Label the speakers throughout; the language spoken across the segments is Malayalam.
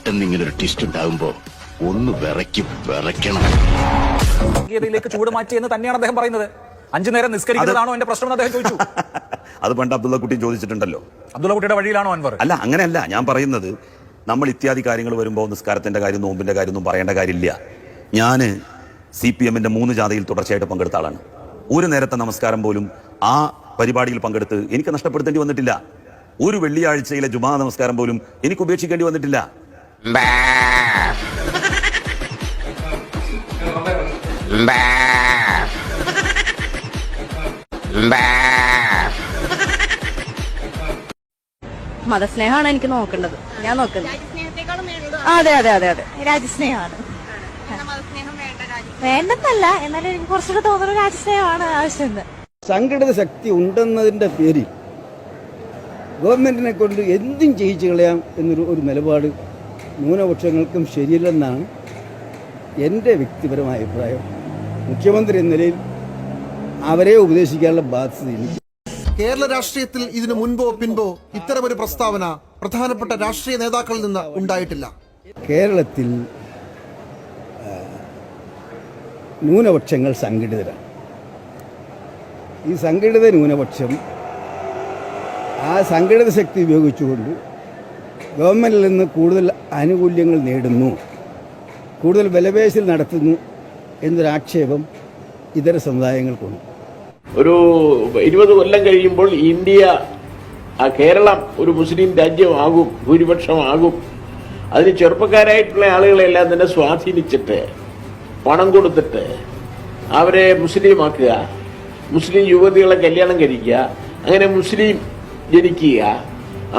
Speaker 1: പെട്ടെന്ന് ഇങ്ങനെ ഒരു ട്വിസ്റ്റ് ഉണ്ടാകുമ്പോ ഒന്ന് വിറയ്ക്കണം.
Speaker 2: ചൂട് മാറ്റി എന്ന് തന്നെയാണ് അദ്ദേഹം പറയുന്നത്. 5 നേരം നിസ്കരിക്കുന്നതാണോ എന്റെ പ്രശ്നം എന്ന് അദ്ദേഹം ചോദിച്ചു.
Speaker 3: അത് പണ്ട് അബ്ദുള്ള കുട്ടി ചോദിച്ചിട്ടുണ്ടല്ലോ.
Speaker 2: അബ്ദുള്ള കുട്ടിയുടെ വഴിയിലാണോ അൻവർ?
Speaker 3: അല്ല, അങ്ങനെയല്ല ഞാൻ പറയുന്നത്. നമ്മൾ ഇത്യാദി കാര്യങ്ങൾ വരുമ്പോൾ നിസ്കാരത്തിന്റെ കാര്യം, നോമ്പിന്റെ കാര്യമൊന്നും പറയേണ്ട കാര്യമില്ല. ഞാൻ CPM-ന്റെ 3 ജാഥയിൽ തുടർച്ചയായിട്ട് പങ്കെടുത്ത ആളാണ്. ഒരു നേരത്തെ നമസ്കാരം പോലും ആ പരിപാടിയിൽ പങ്കെടുത്ത് എനിക്ക് നഷ്ടപ്പെടുത്തേണ്ടി വന്നിട്ടില്ല. ഒരു വെള്ളിയാഴ്ചയിലെ ജുമാ നമസ്കാരം പോലും എനിക്ക് ഉപേക്ഷിക്കേണ്ടി വന്നിട്ടില്ല.
Speaker 4: മതസ്നേഹമാണ് എനിക്ക് നോക്കേണ്ടത്. ഞാൻ നോക്കുന്നത് അതെ അതെ അതെ അതെ രാജ്യസ്നേഹമാണ്. വേണ്ടെന്നല്ല, എന്നാലും എനിക്ക് കുറച്ചുകൂടെ തോന്നുന്നു രാജ്യസ്നേഹമാണ് ആവശ്യം.
Speaker 5: സംഘടിത ശക്തി ഉണ്ടെന്നതിൻ്റെ പേരിൽ ഗവൺമെൻറ്റിനെ കൊണ്ട് എന്തും ചെയ്യിച്ചു കളയാം എന്നൊരു നിലപാട് ന്യൂനപക്ഷങ്ങൾക്കും ശരിയല്ലെന്നാണ് എൻ്റെ വ്യക്തിപരമായ അഭിപ്രായം. മുഖ്യമന്ത്രി എന്ന നിലയിൽ അവരെ ഉപദേശിക്കാനുള്ള ബാധ്യത എനിക്ക്.
Speaker 6: കേരള രാഷ്ട്രീയത്തിൽ ഇതിനു മുൻപോ പിൻപോ ഇത്തരമൊരു പ്രസ്താവന പ്രധാനപ്പെട്ട രാഷ്ട്രീയ നേതാക്കളിൽ നിന്ന് ഉണ്ടായിട്ടില്ല.
Speaker 5: കേരളത്തിൽ ന്യൂനപക്ഷങ്ങൾ സംഘടിതരാണ്. ഈ സംഘടിത ന്യൂനപക്ഷം ആ സംഘടിത ശക്തി ഉപയോഗിച്ചുകൊണ്ട് ഗവൺമെൻറ്റിൽ നിന്ന് കൂടുതൽ ആനുകൂല്യങ്ങൾ നേടുന്നു, കൂടുതൽ വിലപേശൽ നടത്തുന്നു എന്നൊരാക്ഷേപം ഇതര സമുദായങ്ങൾക്കുണ്ട്.
Speaker 7: ഒരു 20 കൊല്ലം കഴിയുമ്പോൾ ഇന്ത്യ, കേരളം ഒരു മുസ്ലിം രാജ്യമാകും, ഭൂരിപക്ഷമാകും. അതിന് ചെറുപ്പക്കാരായിട്ടുള്ള ആളുകളെല്ലാം തന്നെ സ്വാധീനിച്ചിട്ട് പണം കൊടുത്തിട്ട് അവരെ മുസ്ലിമാക്കുക, മുസ്ലിം യുവതികളെ കല്യാണം കഴിക്കുക, അങ്ങനെ മുസ്ലിം ജനിക്കുക.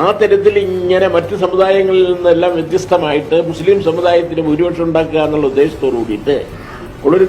Speaker 7: ആ തരത്തിൽ ഇങ്ങനെ മറ്റ് സമുദായങ്ങളിൽ നിന്നെല്ലാം വ്യത്യസ്തമായിട്ട് മുസ്ലിം സമുദായത്തിന് ഭൂരിപക്ഷം ഉണ്ടാക്കുക എന്നുള്ള ഉദ്ദേശത്തോടു കൂടിയിട്ട് ഉള്ളൊരു